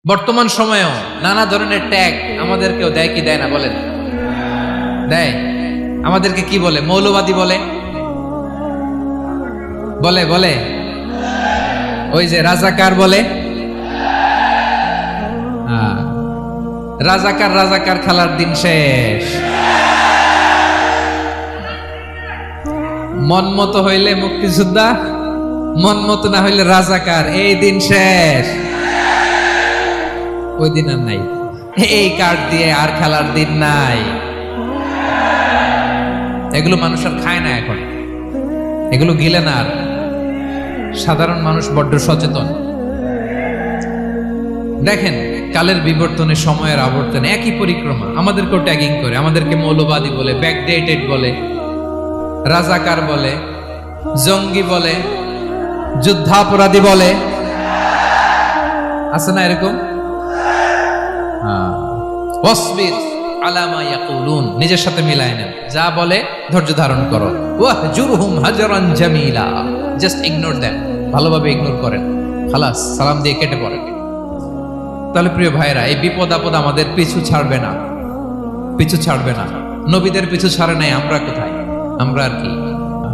বর্তমান সময়েও নানা ধরনের ট্যাগ আমাদেরকেও দেয় কি দেয় না বলেন? দেয়। আমাদেরকে কি বলে? মৌলবাদী বলে, বলে বলে ওই যে রাজাকার বলে। রাজাকার রাজাকার খেলার দিন শেষ। মন মতো হইলে মুক্তিযোদ্ধা, মন মতো না হইলে রাজাকার, এই দিন শেষ। ওই দিন আর নাই, এই কার্ড দিয়ে আর খেলার দিন নাই। এগুলো মানুষ আর খায় না এখন, এগুলো গিলে না আর। সাধারণ মানুষ বড্ড সচেতন। দেখেন কালের বিবর্তনে, সময়ের আবর্তনে একই পরিক্রমা আমাদেরকেও ট্যাগিং করে, আমাদেরকে মৌলবাদী বলে, ব্যাকডেটেড বলে, রাজাকার বলে, জঙ্গি বলে, যুদ্ধাপরাধী বলে। আছে না এরকম? ওয়াসবির আলা মা ইয়াকুলুন, নিজের সাথে মিলায় নেন, যা বলে ধৈর্য ধারণ করো। ওয়াহজুরহুম হাজরান জামিলা, জাস্ট ইগনোর দেম, ভালোভাবে ইগনোর করেন, খালাস, সালাম দিয়ে কেটে পড়েন। তাহলে প্রিয় ভাইরা, এই বিপদ আপদ আমাদের পিছু ছাড়বে না, পিছু ছাড়বে না। নবীদের পিছু ছাড়ে নাই, আমরা কোথায়? আমরা আর কি?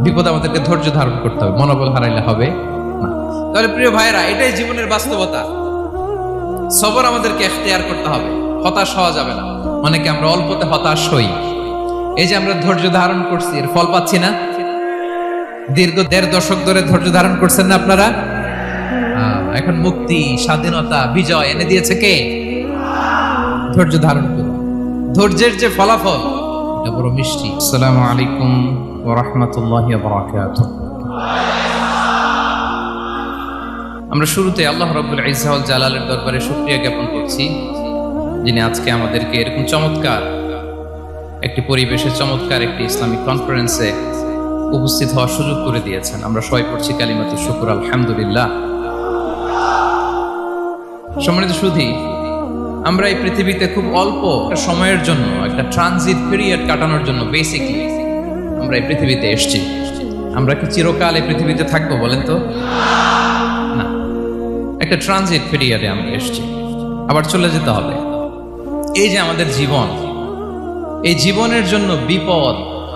বিপদ আমাদেরকে ধৈর্য ধারণ করতে হবে, মনোবল হারাইলে হবে না। তাহলে প্রিয় ভাইরা, এটাই জীবনের বাস্তবতা। সবর আমাদেরকে এখতিয়ার করতে হবে, হতাশ হওয়া যাবে না। অনেকে আমরা অল্পতে হতাশ হই। এই যে আমরা ধৈর্য ধারণ করছি, এর ফল পাচ্ছি না। দীর্ঘ 1.5 দশক ধরে ধৈর্য ধারণ করছেন না আপনারা? এখন মুক্তি, স্বাধীনতা, বিজয় এনে দিয়েছে কে? ধৈর্য ধারণ করুন। ধৈর্যের যে ফলাফল, এটা বড় মিষ্টি। আসসালামু আলাইকুম ওয়া রাহমাতুল্লাহি ওয়া বারাকাতুহু। আমরা শুরুতে আল্লাহ রাব্বুল ইজ্জা ওয়াল জালালের দরবারে শুকরিয়া জ্ঞাপন করছি, যিনি আজকে আমাদেরকে এরকম চমৎকার একটি পরিবেশে, চমৎকার একটি ইসলামিক কনফারেন্সে উপস্থিত হওয়ার সুযোগ করে দিয়েছেন। আমরা সবাই পড়ছি কালিমাতুশ শুকর, আলহামদুলিল্লাহ। সম্মানিত সুধী, আমরা এই পৃথিবীতে খুব অল্প একটা সময়ের জন্য, একটা ট্রানজিট পিরিয়ড কাটানোর জন্য বেসিকলি আমরা এই পৃথিবীতে এসেছি। আমরা কি চিরকাল এই পৃথিবীতে থাকবো বলেন তো? না, একটা ট্রানজিট পিরিয়ডে আমরা এসেছি, আবার চলে যেতে হবে। এই যে আমাদের জীবন, এই জীবনের জন্য বিপদ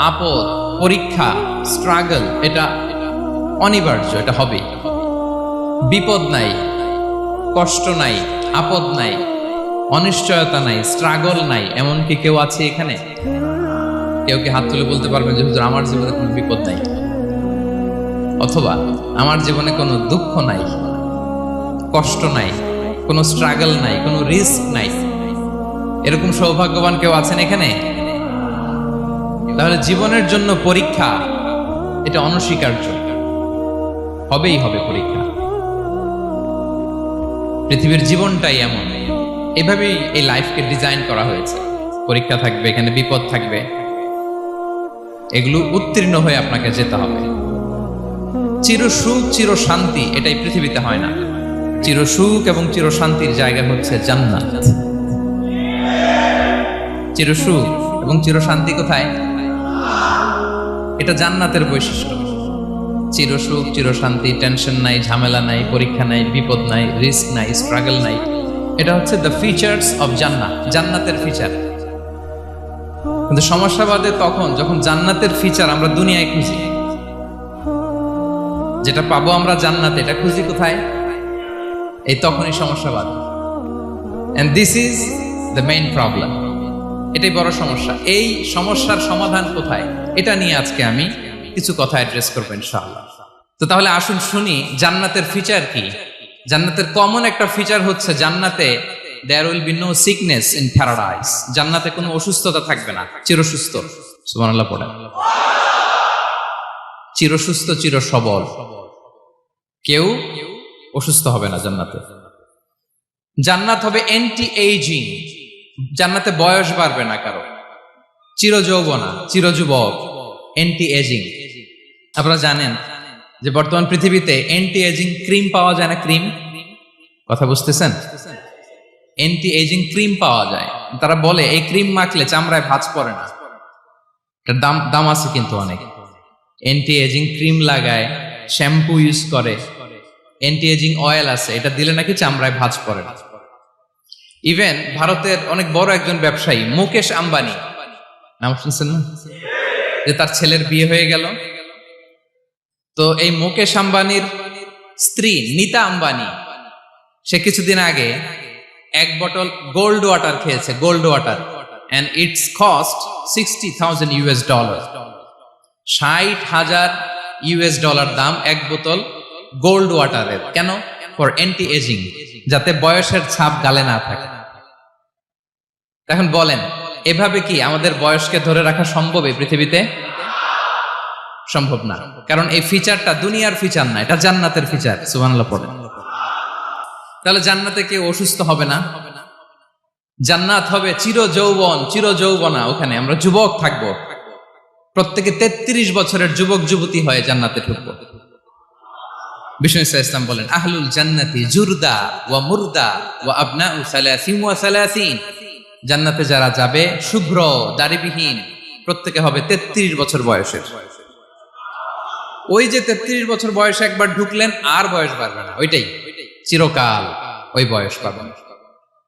আপদ, পরীক্ষা, স্ট্রাগল, এটা অনিবার্য, এটা হবেই। বিপদ নাই, কষ্ট নাই, আপদ নাই, অনিশ্চয়তা নাই, স্ট্রাগল নাই, এমনকি কেউ আছে এখানে? কেউ কি হাত তুলে বলতে পারবেন যে হুজুর আমার জীবনে কোনো বিপদ নাই, অথবা আমার জীবনে কোনো দুঃখ নাই, কষ্ট নাই, কোনো স্ট্রাগল নাই, কোনো রিস্ক নাই? এরকম সৌভাগ্যবান কেউ আছেন এখানে? তাহলে জীবনের জন্য পরীক্ষা, এটা অনস্বীকার্য, হবেই হবে পরীক্ষা। পৃথিবীর জীবনটাই এমন, এভাবেই এই লাইফকে ডিজাইন করা হয়েছে। পরীক্ষা থাকবে, এখানে বিপদ থাকবে, এগুলো উত্তীর্ণ হয়ে আপনাকে যেতে হবে। চির সুখ, চির শান্তি, এটাই পৃথিবীতে হয় না। চির সুখ এবং চির শান্তির জায়গা হচ্ছে জান্নাত। চির সুখ এবং চির শান্তি কোথায়? এটা জান্নাতের বৈশিষ্ট্য। চির সুখ, চির শান্তি, টেনশন নাই, ঝামেলা নাই, পরীক্ষা নাই, বিপদ নাই, রিস্ক নাই, স্ট্রাগল নাই, এটা হচ্ছে দ্য ফিচার্স অফ জান্নাত, জান্নাতের ফিচার। কিন্তু সমস্যা বাদে তখন যখন জান্নাতের ফিচার আমরা দুনিয়ায় খুঁজি। যেটা পাবো আমরা জান্নাতে, এটা খুঁজি কোথায়? এই তখনই সমস্যা বাদে। And this is the main problem. এটাই বড় সমস্যা। এই সমস্যার সমাধান কোথায়, এটা নিয়ে আজকে আমি কিছু কথা অ্যাড্রেস করবো ইনশাআল্লাহ। তো তাহলে আসুন শুনি জান্নাতের ফিচার কি। জান্নাতের কমন একটা ফিচার হচ্ছে জান্নাতে there will be no sickness in paradise. জান্নাতে কোনো অসুস্থতা থাকবে না, চিরসুস্থ। সুবহানাল্লাহ পড়েন। চিরসুস্থ, চির সবল, কেউ অসুস্থ হবে না জান্নাতে। জান্নাত হবে অ্যান্টি এইজিং, জান্নাতে বয়স বাড়বে না কারো, চির যৌবনা, চির যুবক, অ্যান্টি এজিং। আপনারা জানেন যে বর্তমান পৃথিবীতে অ্যান্টি এজিং ক্রিম পাওয়া যায় না? ক্রিম, কথা বুঝতেছেন? অ্যান্টি এজিং ক্রিম পাওয়া যায়। তারা বলে এই ক্রিম মাখলে চামড়ায় ভাঁজ পড়ে না। এটার দাম আছে কিন্তু অনেক। অ্যান্টি এজিং ক্রিম লাগায়, শ্যাম্পু ইউজ করে, অ্যান্টি এজিং অয়েল আছে, এটা দিলে নাকি চামড়ায় ভাঁজ পড়ে না। ইভেন ভারতের অনেক বড় একজন ব্যবসায়ী মুকেশ আম্বানি, নাম শুনছেন না, যে তার ছেলের বিয়ে হয়ে গেল। তো এই মুকেশ আম্বানির স্ত্রী নীতা আম্বানি, সে কিছুদিন আগে এক বটল গোল্ড ওয়াটার খেয়েছে, gold water, and it's cost $60,000 $60,000 দাম এক বোতল গোল্ড ওয়াটারের। কেন? ফর অ্যান্টি এজিং, যাতে বয়সের ছাপ গালে না থাকে। এখন বলেন, এভাবে কি আমাদের বয়সকে ধরে রাখা সম্ভব এই পৃথিবীতে? সম্ভব না, কারণ এই ফিচারটা দুনিয়ার ফিচার না, এটা জান্নাতের ফিচার। সুবহানাল্লাহ পড়েন। তাহলে জান্নাতে কেউ অসুস্থ হবে না, জান্নাত হবে চির যৌবন, চির যৌবনা। ওখানে আমরা যুবক থাকবো, প্রত্যেকে 33 বছরের যুবক যুবতী হয়ে জান্নাতে ঢুকবো। বিষ্ণু ইসলাম বলেন, আহলুল জান্নাতি জুরদা ওয়া মুরদা ওয়া আবনাউ সালাসিন ওয়া সালাসিন। জান্নাতে যারা যাবে শুভ্র দাড়িবিহীন, প্রত্যেকে হবে 33 বছর বয়সের। ওই যে 33 বছর বয়সে একবার ঢুকলেন, আর বয়স বাড়বে না, ওইটাই চিরকাল ওই বয়স পাবেন।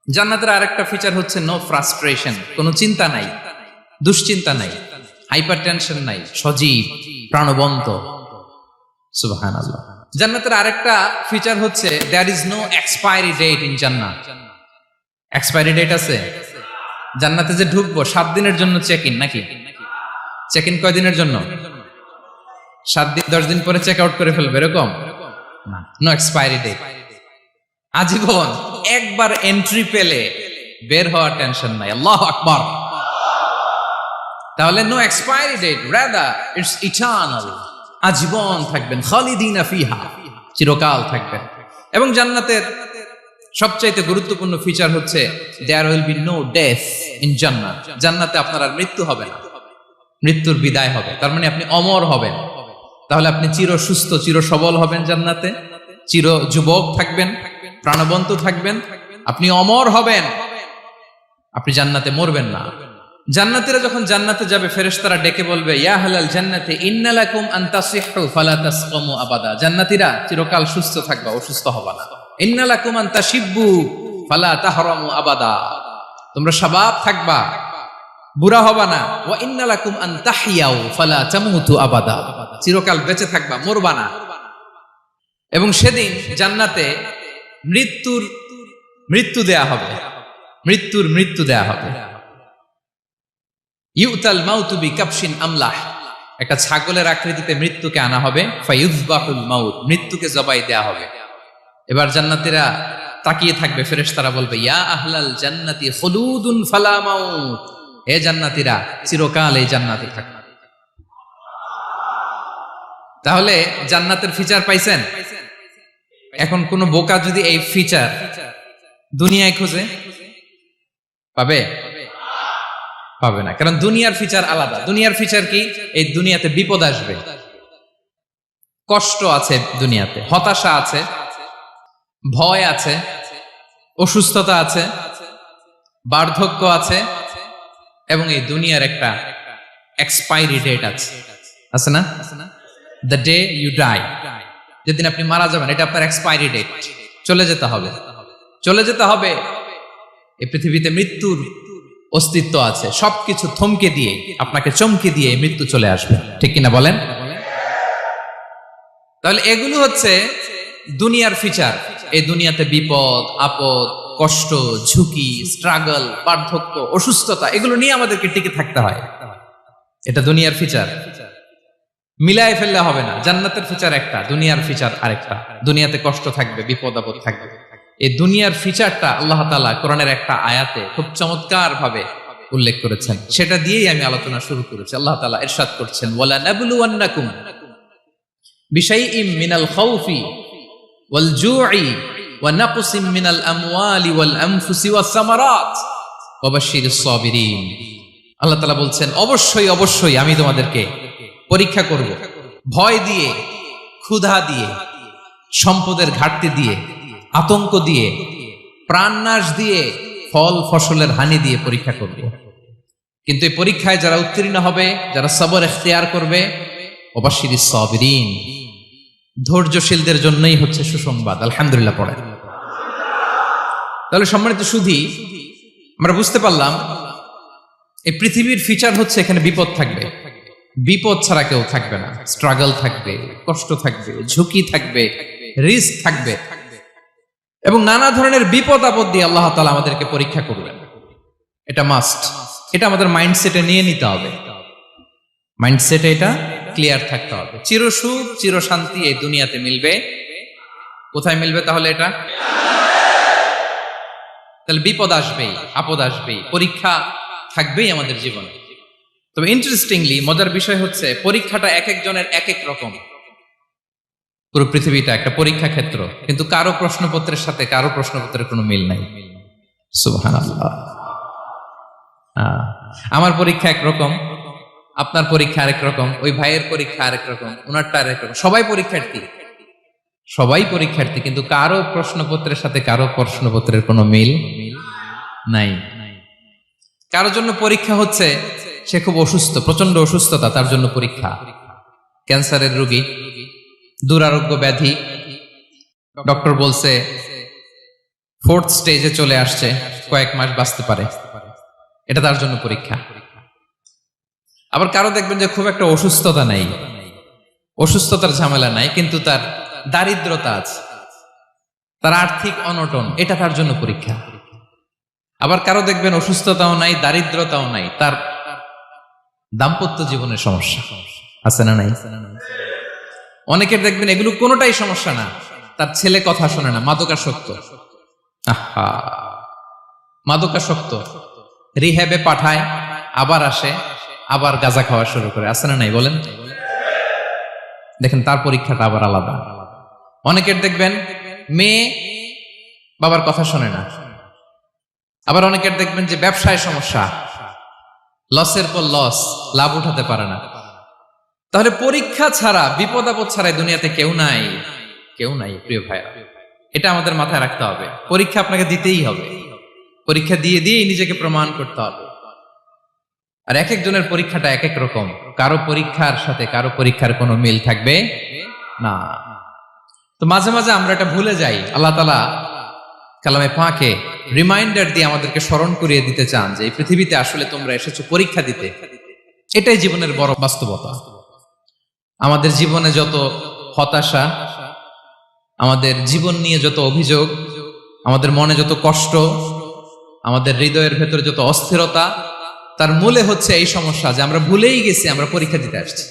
জান্নাতের আরেকটা ফিচার হচ্ছে নো ফ্রাস্ট্রেশন, কোনো চিন্তা নাই, দুশ্চিন্তা নাই, হাইপার টেনশন নাই, সজীব প্রাণবন্ত। সুবহানাল্লাহ। জান্নাতের আরেকটা ফিচার হচ্ছে there is no expiry date in Jannat. Expiry date আছে? জান্নাতে যে ঢুকবো 7 দিনের জন্য চেক ইন, নাকি? চেক ইন কয় দিনের জন্য? 7 দিন, 10 দিন পরে চেক আউট করে ফেলবে, এরকম না। নো এক্সপায়ারি ডেট, আজীবন। একবার এন্ট্রি পেলে বের হওয়ার টেনশন নাই। আল্লাহু আকবার। তাহলে no expiry date, rather it's eternal, আজীবন থাকবেন, খালিদিনা ফিহা, চিরকাল থাকবেন। এবং জান্নাতের সবচাইতে গুরুত্বপূর্ণ ফিচার হচ্ছে there will be no death in জান্নাত। জান্নাতে আপনার আর মৃত্যু হবে না, মৃত্যুর বিদায় হবে। তার মানে আপনি অমর হবেন। তাহলে আপনি চির সুস্থ, চির সবল হবেন জান্নাতে, চির যুবক থাকবেন, প্রাণবন্ত থাকবেন, আপনি অমর হবেন, আপনি জান্নাতে মরবেন না। জান্নাতীরা যখন জান্নাতে যাবে, ফেরেশতারা ডেকে বলবে, ইয়া আহলাল জান্নাতি ইন্না লাকুম আন তাসিহু ফালা তাসকামু আবাদা। জান্নাতীরা চিরকাল সুস্থ থাকবা, অসুস্থ হবা না। ইন্না লাকুম আন তাশিব্বু ফালা তাহরামু আবাদা, তোমরা শাবাব থাকবা, বুড়া হবা না। ওয়া ইন্না লাকুম আন তাহইয়াউ ফালা তামুতু আবাদা, চিরকাল বেঁচে থাকবা, মরবা না। এবং সেদিন জান্নাতে মৃত্যু দেয়া হবে, মৃত্যু দেয়া হবে। ইউতাল মাউতু বিকাবশিন আমলাহ, একটা ছাগলের আকৃতিতে মৃত্যুকে আনা হবে। ফায়ুযবাহুল মাউত, মৃত্যুকে জবাই দেয়া হবে। এবার জান্নাতীরা তাকিয়ে থাকবে, ফেরেশতারা বলবে, ইয়া আহলাল জান্নাতি খুলুদুন ফালা মাউত, হে জান্নাতীরা চিরকাল এই জান্নাতে থাকবে। তাহলে জান্নাতের ফিচার পাইছেন? এখন কোন বোকা যদি এই ফিচার দুনিয়ায় খোঁজে, পাবে? পাবে না, কারণ দুনিয়ার ফিচার আলাদা। দুনিয়ার ফিচার কি? এই দুনিয়াতে বিপদ আসবে, কষ্ট আছে দুনিয়াতে, হতাশা আছে, ভয় আছে, অসুস্থতা আছে, বার্ধক্য আছে, এবং এই দুনিয়ার একটা এক্সপায়ারি ডেট আছে না? দ্য ডে ইউ ডাই, যেদিন আপনি মারা যাবেন, এটা আপনার এক্সপায়ারি ডেট। চলে যেতে হবে, চলে যেতে হবে। এই পৃথিবীতে মৃত্যুর অস্তিত্ব আছে। সবকিছু থমকে দিয়ে, আপনাকে চমকে দিয়ে মৃত্যু চলে আসবে, ঠিক কিনা বলেন? তাহলে এগুলো হচ্ছে দুনিয়ার ফিচার। এই দুনিয়াতে বিপদ আপদ, কষ্ট, ঝুঁকি, স্ট্রাগল, বার্ধক্য, অসুস্থতা, এগুলো নিয়ে আমাদেরকে টিকে থাকতে হয়। এটা দুনিয়ার ফিচার, মিলায় ফেললে হবে না। জান্নাতের ফিচার একটা, দুনিয়ার ফিচার আরেকটা। দুনিয়াতে কষ্ট থাকবে, বিপদ আপদ থাকবে। এই দুনিয়ার ফিচারটা আল্লাহ তাআলা কোরআনের একটা আয়াতে খুব চমৎকার ভাবে উল্লেখ করেছেন। সেটা দিয়েই আমি আলোচনা শুরু করেছি। আল্লাহ তাআলা ইরশাদ করছেন, ওয়ালা নাবলুওয়ান্নাকুম বিশাইইম মিনাল খাউফি ওয়াল জু'i ওয়া নাকসিম মিনাল আমওয়ালি ওয়াল আনফুসি ওয়াস সামারাত ওয়া বাশশিরিস সাবিরিন। আল্লাহ তাআলা বলছেন, অবশ্যই অবশ্যই আমি তোমাদেরকে পরীক্ষা করব, ভয় দিয়ে, ক্ষুধা দিয়ে, সম্পদের ঘাটতি দিয়ে, আতঙ্ক দিয়ে, প্রাণনাশ দিয়ে, ফল ফসলের হানি দিয়ে পরীক্ষা করব। কিন্তু এই পরীক্ষায় যারা উত্তীর্ণ হবে, যারা সবর ইখতিয়ার করবে, ওয়াবাশশিরিস সাবিরিন, ধৈর্যশীলদের জন্যই হচ্ছে সুসংবাদ। আলহামদুলিল্লাহ পড়ে। তাহলে সম্মানিত সুধী, আমরা বুঝতে পারলাম এই পৃথিবীর ফিচার হচ্ছে এখানে বিপদ থাকবে, বিপদ ছাড়া কেউ থাকবে না। স্ট্রাগল থাকবে, কষ্ট থাকবে, ঝুঁকি থাকবে, রিস্ক থাকবে, এবং নানা ধরনের বিপদ আপদ দিয়ে আল্লাহ তাআলা আমাদেরকে পরীক্ষা করবেন। এটা মাস্ট, এটা আমাদের মাইন্ডসেটে নিয়ে নিতে হবে, মাইন্ডসেটে এটা ক্লিয়ার থাকতে হবে। চিরসুখ চিরশান্তি এই দুনিয়াতে মিলবে, কোথায় মিলবে তাহলে এটা? তাহলে বিপদ আসবেই, আপদ আসবেই, পরীক্ষা থাকবেই আমাদের জীবনে। তবে ইন্টারেস্টিংলি মজার বিষয় হচ্ছে পরীক্ষাটা এক একজনের এক এক রকম। পুরো পৃথিবীটা একটা পরীক্ষা ক্ষেত্র, কিন্তু কারো প্রশ্নপত্রের সাথে কারো প্রশ্নপত্রের কোনো মিল নাই। সুবহানাল্লাহ। আমার পরীক্ষা একরকম, আপনার পরীক্ষা আরেক রকম, ওই ভাইয়ের পরীক্ষা আরেক রকম, ওনারটা আরেক রকম। সবাই পরীক্ষার্থী, সবাই পরীক্ষার্থী, কিন্তু কারো প্রশ্নপত্রের সাথে কারো প্রশ্নপত্রের কোনো মিল নাই। কারো জন্য পরীক্ষা হচ্ছে সে খুব অসুস্থ, প্রচন্ড অসুস্থতা, তার জন্য পরীক্ষা। ক্যান্সারের রোগী, দুরারোগ্য ব্যাধি, ডক্টর বলছে 4th স্টেজে চলে আসছে, কয়েক মাস বাঁচতে পারে, এটা তার জন্য পরীক্ষা। আবার কারো দেখবেন যে খুব একটা অসুস্থতা নাই, অসুস্থতার ঝামেলা নাই, কিন্তু তার দারিদ্রতা আছে, তার আর্থিক অনটন, এটা তার জন্য পরীক্ষা। আবার কারো দেখবেন অসুস্থতাও নাই, দারিদ্রতাও নাই, তার দাম্পত্য জীবনের সমস্যা আছে না নাই? অনেকের দেখবেন এগুলো কোনোটাই সমস্যা না, তার ছেলে কথা শোনে না, মাদকাসক্ত। আহা, মাদকাসক্ত, রিহ্যাবে পাঠায়, আবার আসে, আবার গাঁজা খাওয়া শুরু করে, আছে না নাই বলেন? দেখেন তার পরীক্ষাটা আবার আলাদা। অনেকের দেখবেন মেয়ে বাবার কথা শোনে না। আবার অনেকের দেখবেন যে ব্যবসায় সমস্যা, লসের পর লস, লাভ উঠাতে পারে না। তাহলে পরীক্ষা ছাড়া, বিপদ আপদ ছাড়া দুনিয়াতে কেউ নাই, কেউ নাই প্রিয় ভাইরা। এটা আমাদের মাথায় রাখতে হবে। পরীক্ষা আপনাকে দিতেই হবে, পরীক্ষা দিয়ে দিয়েই নিজেকে প্রমাণ করতে হবে। আর এক একজনের পরীক্ষাটা এক এক রকম, কারো পরীক্ষার সাথে কারো পরীক্ষার কোনো মিল থাকবে না। তো মাঝে মাঝে আমরা এটা ভুলে যাই। আল্লাহ তাআলা কালামে পাকে রিমাইন্ডার দিয়ে আমাদেরকে স্মরণ করিয়ে দিতে চান যে এই পৃথিবীতে আসলে তোমরা এসেছো পরীক্ষা দিতে। এটাই জীবনের বড় বাস্তবতা। আমাদের জীবনে যত হতাশা, আমাদের জীবন নিয়ে যত অভিযোগ, আমাদের মনে যত কষ্ট, আমাদের হৃদয়ের ভেতরে যত অস্থিরতা, তার মূলে হচ্ছে এই সমস্যা যে আমরা ভুলেই গেছি আমরা পরীক্ষা দিতে আসছি।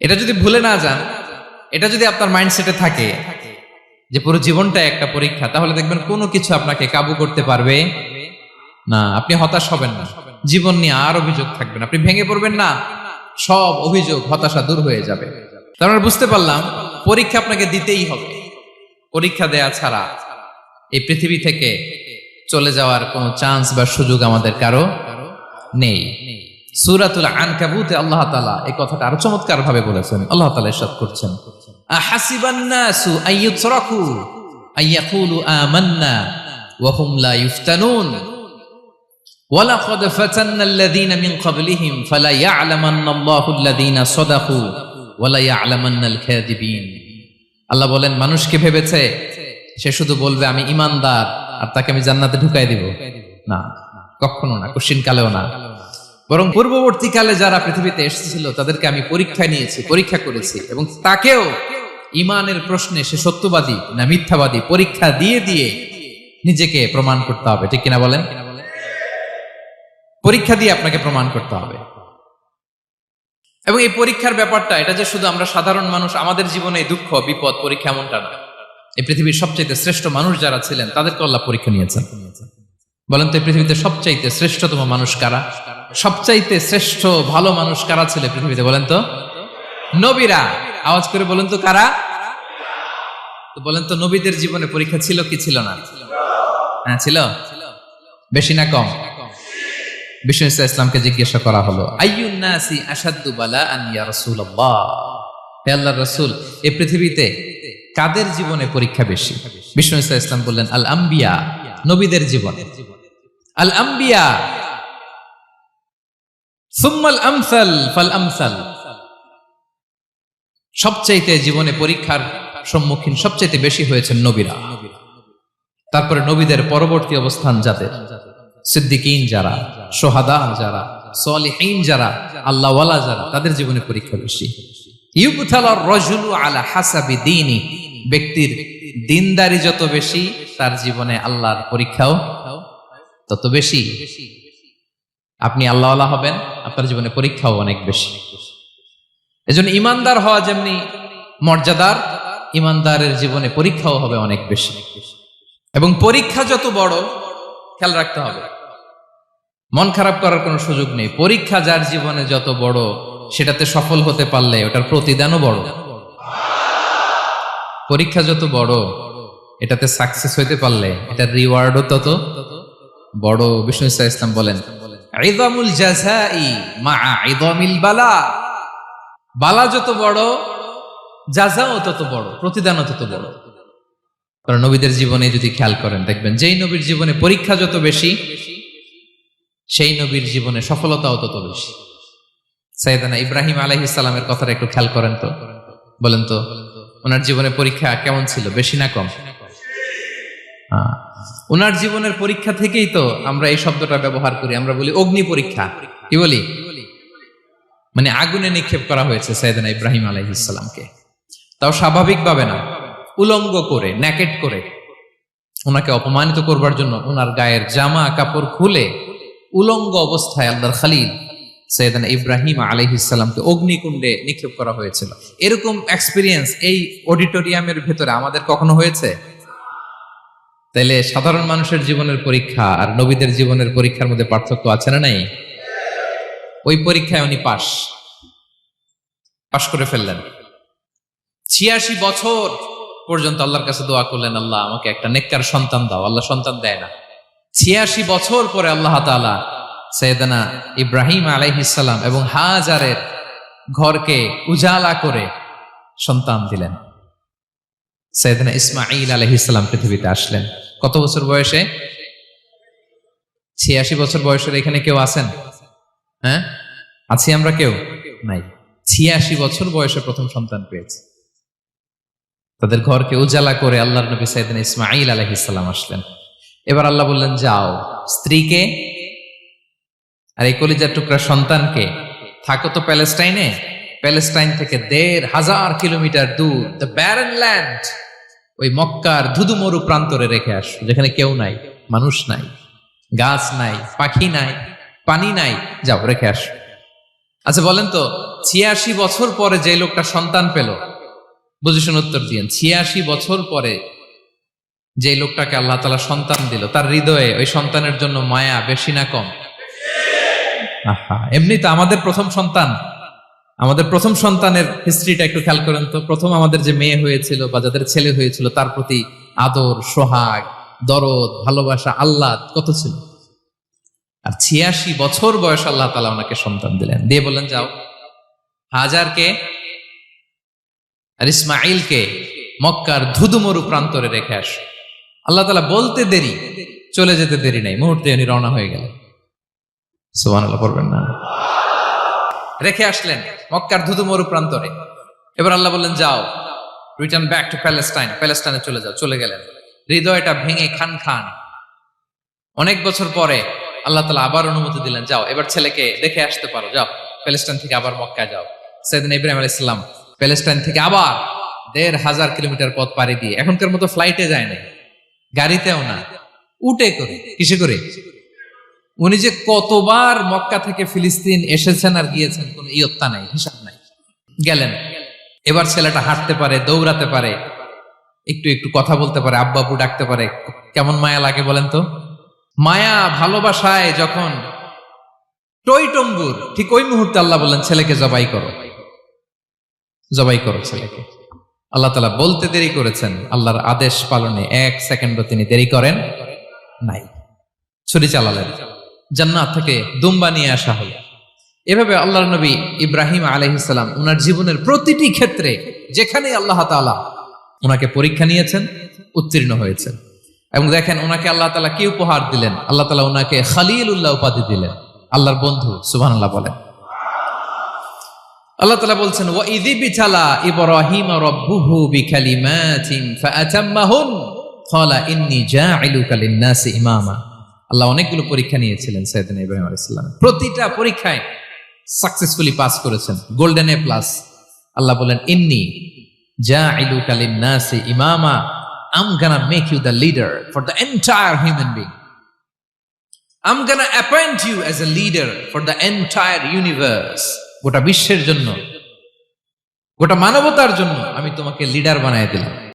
এটা যদি ভুলে না যান, এটা যদি আপনার মাইন্ডসেটে থাকে যে পুরো জীবনটা একটা পরীক্ষা, তাহলে দেখবেন কোনো কিছু আপনাকে কাবু করতে পারবে না। আপনি হতাশ হবেন না, জীবন নিয়ে আর অভিযোগ থাকবে না, আপনি ভেঙে পড়বেন না, সব অভিযোগ হতাশা দূর হয়ে যাবে। তার মানে বুঝতে পারলাম পরীক্ষা আপনাকে দিতেই হবে। পরীক্ষা দেয়া ছাড়া এই পৃথিবী থেকে চলে যাওয়ার কোনো চান্স বা সুযোগ আমাদের কারো নেই। সূরাতুল আনকাবুতে আল্লাহ তাআলা এই কথাটা আরো চমৎকার ভাবে বলেছেন। আল্লাহ তাআলা ইরশাদ করছেন, আহাসিবান নাসু আইয়ুতরাকু আইয়াকুলু আমান্না ওয়া হুম লা ইফতানুন ওয়ালাকাদ ফাতান্নাল্লাযীনা মিন ক্বাবলিহিম ফালা ইয়া'লামান্নাল্লাহু আল্লাযীনা সাদাকু ওয়া লা ইয়া'লামান্নাল কাযিবিন। আল্লাহ বলেন, মানুষ কি ভেবেছে সে শুধু বলবে আমি ঈমানদার আর তাকে আমি জান্নাতে ঢুকাই দিব? না, কখনো না, কোশ্চিন কালেও না। বরং পূর্ববর্তীকালে যারা পৃথিবীতে এসেছিল তাদেরকে আমি পরীক্ষা নিয়েছি, পরীক্ষা করেছি, এবং তাকেও ঈমানের প্রশ্নে সে সত্যবাদী না মিথ্যাবাদী পরীক্ষা দিয়ে দিয়ে নিজেকে প্রমাণ করতে হবে। ঠিক কিনা বলেন? পরীক্ষা দিয়ে আপনাকে প্রমাণ করতে হবে। এবং এই পরীক্ষার ব্যাপারটা, এটা যে শুধু আমরা সাধারণ মানুষ আমাদের জীবনে দুঃখ বিপদ পরীক্ষা এমনটা না। এই পৃথিবীর সবচাইতে শ্রেষ্ঠ মানুষ যারা ছিলেন তাদেরকে আল্লাহ পরীক্ষা নিয়েছেন। বলেন তো এই পৃথিবীতে সবচাইতে শ্রেষ্ঠতম মানুষ কারা? সবচাইতে শ্রেষ্ঠ ভালো মানুষ কারা ছিল পৃথিবীতে? বলেন তো নবীরা। আওয়াজ করে বলেন তো কারা? তো বলেন তো নবীদের জীবনে পরীক্ষা ছিল কি ছিল না? হ্যাঁ ছিল। বেশি না কম? বিষ্ণু ইসলামকে জিজ্ঞাসা করা হলো, আইয়ুন নাসি আশাদ্দু বালাআন ইয়া রাসূলুল্লাহ, হে আল্লাহর রাসূল এই পৃথিবীতে কাদের জীবনে পরীক্ষা বেশি? বিষ্ণু ইসলাম বললেন, আল আম্বিয়া, নবীদের জীবন। আল আম্বিয়া সুম্মাল আমসাল ফাল আমসাল, সবচাইতে জীবনে পরীক্ষার সম্মুখীন সবচাইতে বেশি হয়েছেন নবীরা। তারপরে নবীদের পরবর্তী অবস্থান যাদের, সিদ্দিকিন যারা, সোহাদা যারা, সলিহিন যারা, আল্লাহওয়ালা যারা, তাদের জীবনে পরীক্ষা বেশি। ইউবতালার রাজুলু আলা হাসাবি দীনি, ব্যক্তির দিনদারি যত বেশি তার জীবনে আল্লাহর পরীক্ষাও তত বেশি। আপনি আল্লাহওয়ালা হবেন, আপনার জীবনে পরীক্ষাও অনেক বেশি। এজন্য ইমানদার হওয়া যেমনি মর্যাদার, ইমানদারের জীবনে পরীক্ষাও হবে অনেক বেশি। এবং পরীক্ষা যত বড়, খেয়াল রাখতে হবে, মন খারাপ করার কোনো সুযোগ নেই। পরীক্ষা যার জীবনে যত বড়, সেটাতে সফল হতে পারলে ওটার প্রতিদানও বড়। পরীক্ষা যত বড়, এটাতে সাকসেস হইতে পারলে এটার রিওয়ার্ডও তত বড়। বিষ্ণু ইসলাম বলেন, ইযামুল জাযাই মাআ ইযামিল বালা, বালা যত বড়, জাযাও তত বড়, প্রতিদানও তত বড়। কারণ নবীদের জীবনে যদি খেয়াল করেন, দেখবেন যেই নবীর জীবনে পরীক্ষা যত বেশি, সেই নবীর জীবনে সফলতাও তত বেশি। সাইয়েদনা ইব্রাহিম আলাইহিস সালামের কথাটা একটু খেয়াল করেন তো, বলেন তো ওনার জীবনে পরীক্ষা কেমন ছিল, বেশি না কম? ওনার জীবনের পরীক্ষা থেকেই তো আমরা এই শব্দটা ব্যবহার করি, আমরা বলি অগ্নি পরীক্ষা। কি বলি? মানে আগুনে নিক্ষেপ করা হয়েছে সাইয়েদনা ইব্রাহিম আলাইহিস সালামকে, তাও স্বাভাবিকভাবে না, উলঙ্গ করে, ন্যাকেট করে ওনাকে অপমানিত করবার জন্য ওনার গায়ের জামা কাপড় খুলে উলঙ্গ অবস্থায় আল্লাহর খলিল সাইয়েদনা ইব্রাহিম আলাইহিস সালামকে অগ্নিকুণ্ডে নিক্ষেপ করা হয়েছিল। এরকম এক্সপেরিয়েন্স এই অডিটোরিয়ামের ভেতরে আমাদের কখনো হয়েছে? তাইলে সাধারণ মানুষের জীবনের পরীক্ষা আর নবীদের জীবনের পরীক্ষার মধ্যে পার্থক্য আছে না নাই? ওই পরীক্ষায় উনি পাশ করে ফেললেন। 86 বছর পর্যন্ত আল্লাহর কাছে দোয়া করলেন, আল্লাহ আমাকে একটা নেককার সন্তান দাও। আল্লাহ সন্তান দেয় না। 86 বছর পরে আল্লাহ তাআলা সাইয়েদনা ইব্রাহিম আলাইহিস সালাম এবং হাজারের ঘরকে উজালা করে সন্তান দিলেন। সাইয়েদনা ইসমাঈল আলাইহিস সালাম পৃথিবীতে আসলেন কত বছর বয়সে? 86 বছর বয়সের এখানে কেউ আছেন? হ্যাঁ, আছি আমরা? কেউ নাই। 86 বছর বয়সে প্রথম সন্তান পেয়েছে। তাদের ঘরকে উজালা করে আল্লাহর নবী সাইয়েদনা ইসমাঈল আলাইহিস সালাম আসলেন। এবার আল্লাহ বললেন, যাও স্ত্রীকে আর এই কলিজার টুকরা সন্তানকে, থাকো তো প্যালেস্টাইনে, প্যালেস্টাইন থেকে ১,৫০০ কিলোমিটার দূর, দ্য ব্যারেন ল্যান্ড, ওই মক্কার ধুধুমরু প্রান্তরে রেখে আসো, যেখানে কেউ নাই, মানুষ নাই, গাছ নাই, পাখি নাই, পানি নাই, যাও রেখে আসো। আচ্ছা বলেন তো, ৮৬ বছর পরে যে লোকটা সন্তান পেল, বুঝে শুনে উত্তর দিয়েন, ৮৬ বছর পরে যে লোকটাকে আল্লাহ তাআলা সন্তান দিল, তার হৃদয়ে ওই সন্তানের জন্য মায়া বেশি না কম? এমনি তো আমাদের প্রথম সন্তানের হিস্ট্রিটা একটু খেয়াল করেন তো। প্রথম আমাদের যে মেয়ে হয়েছিল বা যাদের ছেলে হয়েছিল, তার প্রতি আদর, সোহাগ, দরদ, ভালোবাসা, আল্লাহ কত ছিল। আর ৮৬ বছর বয়স আল্লাহ তাআলা ওনাকে সন্তান দিলেন, দিয়ে বললেন, যাও হাজারকে আর ইসমাঈলকে মক্কার ধুধুমরু প্রান্তরে রেখে আসো। আল্লাহ তাআলা বলতে দেরি, চলে যেতে দেরি নাই, মুহূর্তে উনি রওনা হয়ে গেলেন। সুবহানাল্লাহ পড়বেন না? রেখে আসলেন মক্কার ধুধুমরু প্রান্তরে। এবার আল্লাহ বললেন, যাও রিটার্ন ব্যাক টু প্যালেস্টাইন, প্যালেস্টাইনে চলে যাও। চলে গেলেন, হৃদয়টা ভেঙে খান খান। অনেক বছর পরে আল্লাহ তাআলা আবার অনুমতি দিলেন, যাও এবার ছেলেকে দেখে আসতে পারো, যাও প্যালেস্টাইন থেকে আবার মক্কায় যাও। সাইয়েদনা ইব্রাহিম আলাইহিস সালাম প্যালেস্টাইন থেকে আবার ১,৫০০ কিলোমিটার পথ পাড়ি দিয়ে, এখনকার মতো ফ্লাইটে যায় না, গাড়িতেও না, উটে করে। কিসে করে? উনি যে কতবার মক্কা থেকে ফিলিস্তিন এসেছেন আর গিয়েছেন, কোন ইয়ত্তা নাই, হিসাব নাই। গেলেন, এবার ছেলেটা হাঁটতে পারে, দৌড়াতে পারে, একটু একটু কথা বলতে পারে, আব্বু আব্বু ডাকতে পারে। কেমন মায়া লাগে বলেন তো? মায়া ভালোবাসায় যখন টইটম্বুর, ঠিক ওই মুহূর্তে আল্লাহ বললেন, ছেলেকে জবাই করো, জবাই করো ছেলেকে। আল্লাহ তাআলা বলতে দেরি করেছেন, আল্লাহর আদেশ পালনে ১ সেকেন্ডও তিনি দেরি করেন নাই। ছুরি চালালেন, জান্নাত থেকে দুম্বা নিয়ে আসা হলো। এভাবে আল্লাহর নবী ইব্রাহিম আলাইহিস সালাম উনার জীবনের প্রতিটি ক্ষেত্রে যেখানে আল্লাহ তাআলা উনাকে পরীক্ষা নিয়েছেন, উত্তীর্ণ হয়েছেন। এবং দেখেন ওনাকে আল্লাহ তাআলা কি উপহার দিলেন। আল্লাহ তাআলা ওনাকে খলিলুল্লাহ উপাধি দিলেন, আল্লাহর বন্ধু। সুবহানাল্লাহ বলেন। আল্লাহ তাআলা বলছেন, ওয়া ইযি বিতালা ইব্রাহিম রাব্বুহু বিকালিমাতিন ফাআতাম্মাহুন, ক্বালা ইন্নী জাইলুকা লিন-নাসি ইমামা। আল্লাহ অনেকগুলো পরীক্ষা নিয়েছিলেন সাইয়েদনা ইব্রাহিম আলাইহিস সালাম, প্রতিটা পরীক্ষায় সাকসেসফুলি পাস করেছেন, গোল্ডেন এ প্লাস। আল্লাহ বলেন ইন্নী জাইলুকা লিন-নাসি ইমামা, I'm gonna make you the leader for the entire human being. I'm gonna appoint you as a leader for the entire universe. গোটা বিশ্বের জন্য, গোটা মানবতার জন্য আমি তোমাকে লিডার বানায় দিলাম।